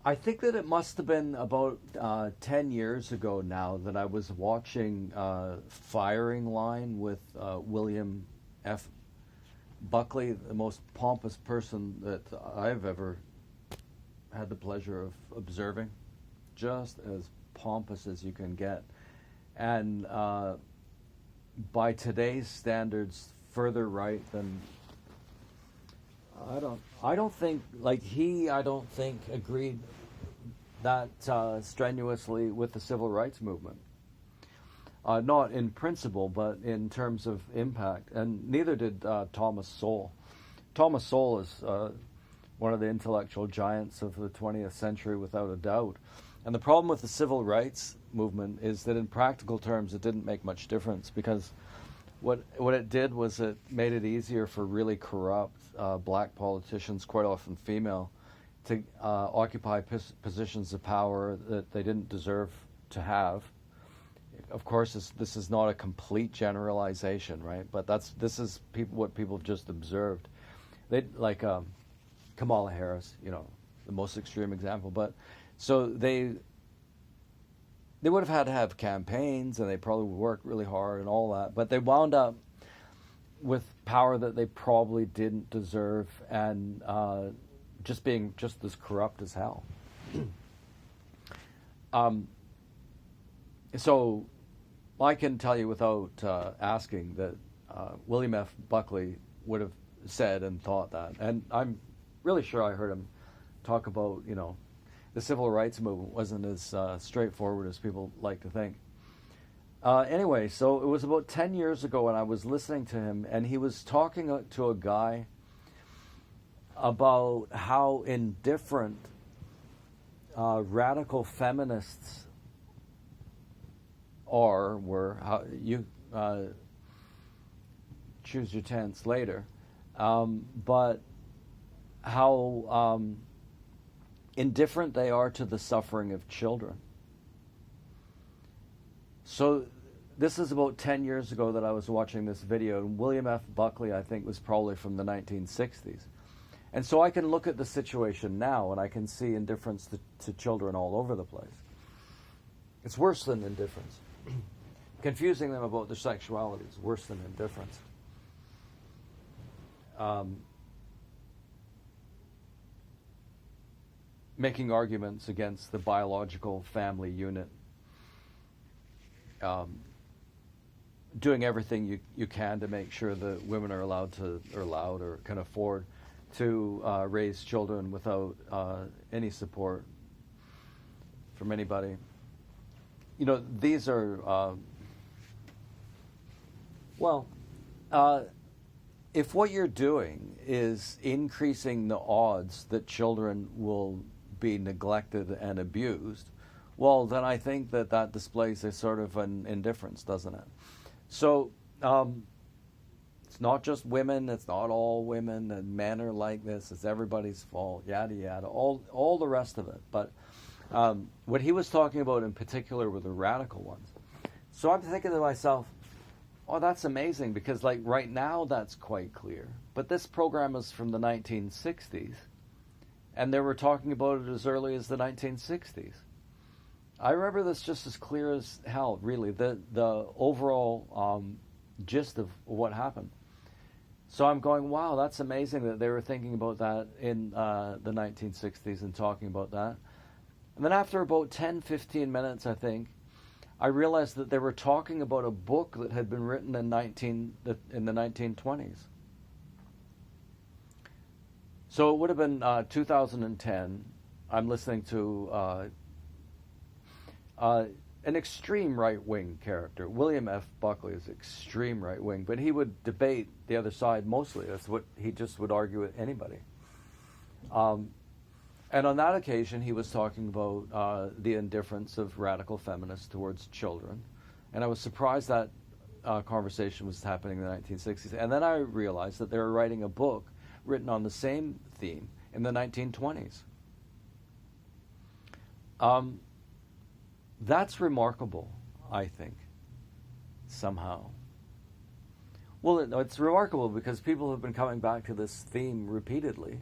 I think that it must have been about 10 years ago now that I was watching Firing Line with William F. Buckley, the most pompous person that I've ever had the pleasure of observing, just as pompous as you can get. And by today's standards, further right than I don't think agreed that strenuously with the civil rights movement. Not in principle, but in terms of impact. And neither did Thomas Sowell. Thomas Sowell is one of the intellectual giants of the 20th century, without a doubt. And the problem with the civil rights movement is that in practical terms it didn't make much difference, because what it did was it made it easier for really corrupt black politicians, quite often female, to occupy positions of power that they didn't deserve to have. Of course, this is not a complete generalization, right? But this is what people have just observed. They like Kamala Harris, the most extreme example. But so they would have had to have campaigns, and they probably worked really hard and all that. But they wound up with power that they probably didn't deserve, and just being just as corrupt as hell. So I can tell you without asking that William F. Buckley would have said and thought that. And I'm really sure I heard him talk about, the civil rights movement wasn't as straightforward as people like to think. Anyway, so it was about 10 years ago, and I was listening to him, and he was talking to a guy about how indifferent radical feminists were, how you choose your tense later, but how indifferent they are to the suffering of children. So this is about 10 years ago that I was watching this video, and William F. Buckley, I think, was probably from the 1960s. And so I can look at the situation now, and I can see indifference to children all over the place. It's worse than indifference. Confusing them about their sexuality is worse than indifference. Making arguments against the biological family unit. Doing everything you can to make sure that women are allowed or can afford to raise children without any support from anybody. These are, if what you're doing is increasing the odds that children will be neglected and abused, well, then I think that displays a sort of an indifference, doesn't it? So it's not just women, it's not all women, and men are like this, it's everybody's fault, yada, yada, all the rest of it. But what he was talking about in particular were the radical ones. So I'm thinking to myself, oh, that's amazing, because like right now that's quite clear. But this program is from the 1960s, and they were talking about it as early as the 1960s. I remember this just as clear as hell, really, the overall gist of what happened. So I'm going, wow, that's amazing that they were thinking about that in the 1960s and talking about that. And then after about 10, 15 minutes, I think, I realized that they were talking about a book that had been written in the 1920s. So it would have been 2010. I'm listening to an extreme right-wing character. William F. Buckley is extreme right-wing, but he would debate the other side mostly. That's what he just would argue with anybody. And on that occasion, he was talking about the indifference of radical feminists towards children. And I was surprised that conversation was happening in the 1960s. And then I realized that they were writing a book written on the same theme in the 1920s. That's remarkable, I think, somehow. Well, it's remarkable because people have been coming back to this theme repeatedly.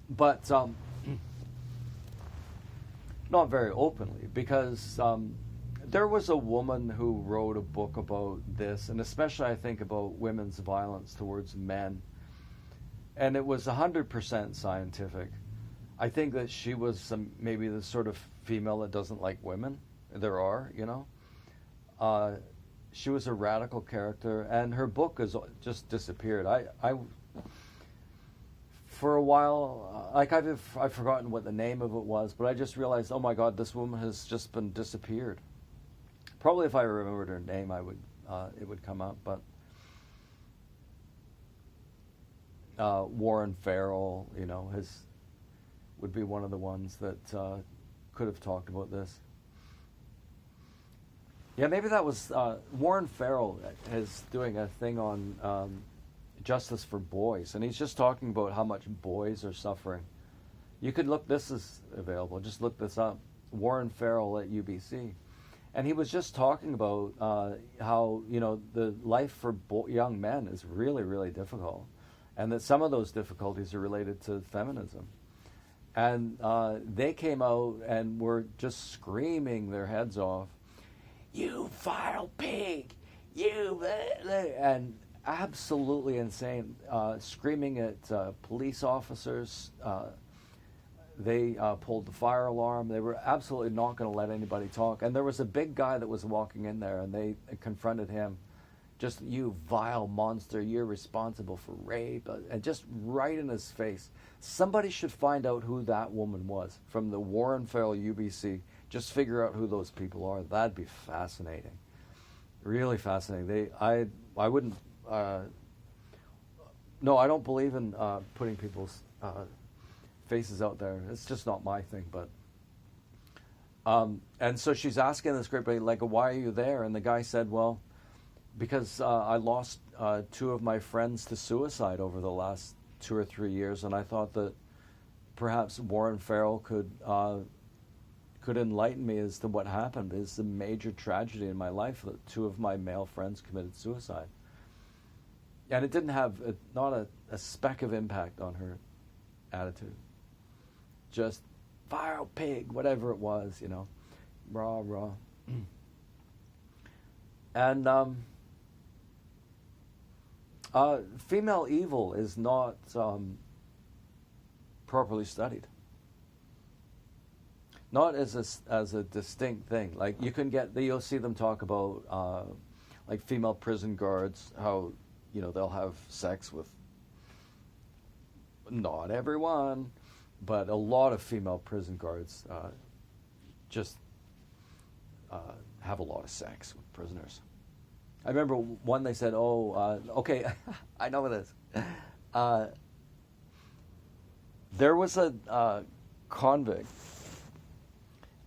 but not very openly, because there was a woman who wrote a book about this, and especially I think about women's violence towards men, and it was 100% scientific. I think that she was maybe the sort of female that doesn't like women. There are, you know. She was a radical character, and her book has just disappeared. I for a while, I've forgotten what the name of it was, but I just realized, oh my God, this woman has just been disappeared. Probably if I remembered her name, it would come up. But Warren Farrell, you know, would be one of the ones that could have talked about this. Yeah, maybe that was Warren Farrell is doing a thing on justice for boys, and he's just talking about how much boys are suffering. You could look, this is available, just look this up, Warren Farrell at UBC. And he was just talking about how, you know, the life for young men is really, really difficult, and that some of those difficulties are related to feminism. And they came out and were just screaming their heads off, "You vile pig! You..." and absolutely insane, screaming at police officers. They pulled the fire alarm. They were absolutely not going to let anybody talk. And there was a big guy that was walking in there, and they confronted him. Just, "You vile monster, you're responsible for rape," and just right in his face. Somebody should find out who that woman was from the Warren Farrell UBC. Just figure out who those people are. That'd be fascinating. Really fascinating. I wouldn't, no, I don't believe in putting people's faces out there. It's just not my thing. But and so she's asking this great, like, "Why are you there?" And the guy said, "Well, because I lost 2 of my friends to suicide over the last 2 or 3 years, and I thought that perhaps Warren Farrell could enlighten me as to what happened. It's a major tragedy in my life that 2 of my male friends committed suicide." And it didn't have not a speck of impact on her attitude. Just vile pig, whatever it was, you know, rah rah. And female evil is not properly studied. Not as a distinct thing. Like you'll see them talk about like female prison guards, how, you know, they'll have sex with, not everyone, but a lot of female prison guards just have a lot of sex with prisoners. I remember one, they said, okay, I know this. There was a convict,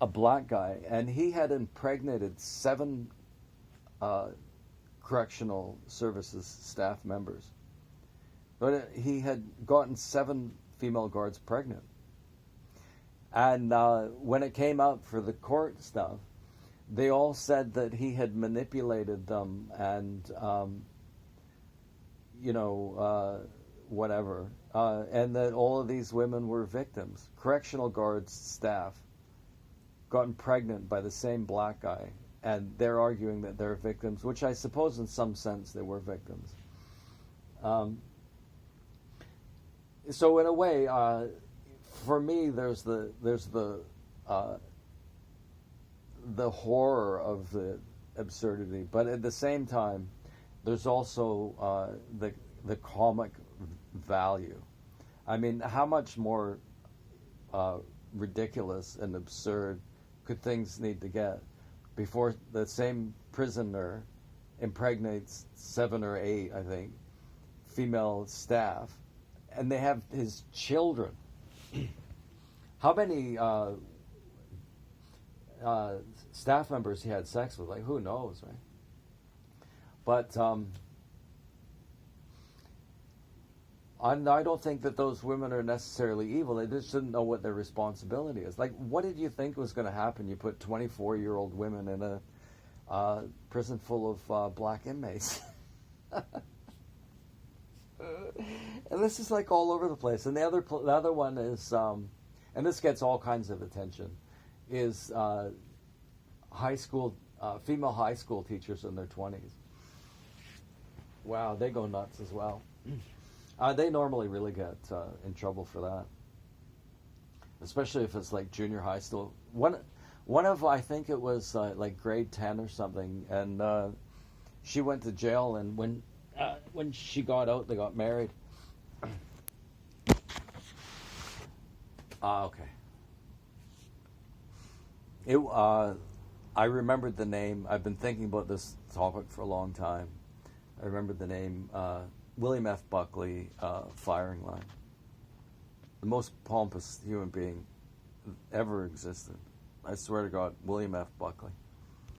a black guy, and he had impregnated 7 correctional services staff members. But he had gotten 7 female guards pregnant. And when it came out for the court stuff, they all said that he had manipulated them and, whatever. And that all of these women were victims. Correctional guards staff gotten pregnant by the same black guy. And they're arguing that they're victims, which I suppose in some sense they were victims. So in a way, for me, there's the horror of the absurdity, but at the same time, there's also the comic value. I mean, how much more ridiculous and absurd could things need to get before the same prisoner impregnates 7 or 8, I think, female staff, and they have his children? How many staff members he had sex with? Like, who knows, right? But I don't think that those women are necessarily evil. They just didn't know what their responsibility is. Like, what did you think was going to happen? You put 24-year-old women in a prison full of black inmates. And this is like all over the place. And the other one is, and this gets all kinds of attention, is high school female high school teachers in their 20s. Wow, they go nuts as well. They normally really get in trouble for that, especially if it's like junior high school. One of I think it was like grade 10 or something, and she went to jail, and when she got out, they got married. Okay. I remembered the name. I've been thinking about this topic for a long time. I remembered the name, William F. Buckley, firing line. The most pompous human being ever existed. I swear to God, William F. Buckley.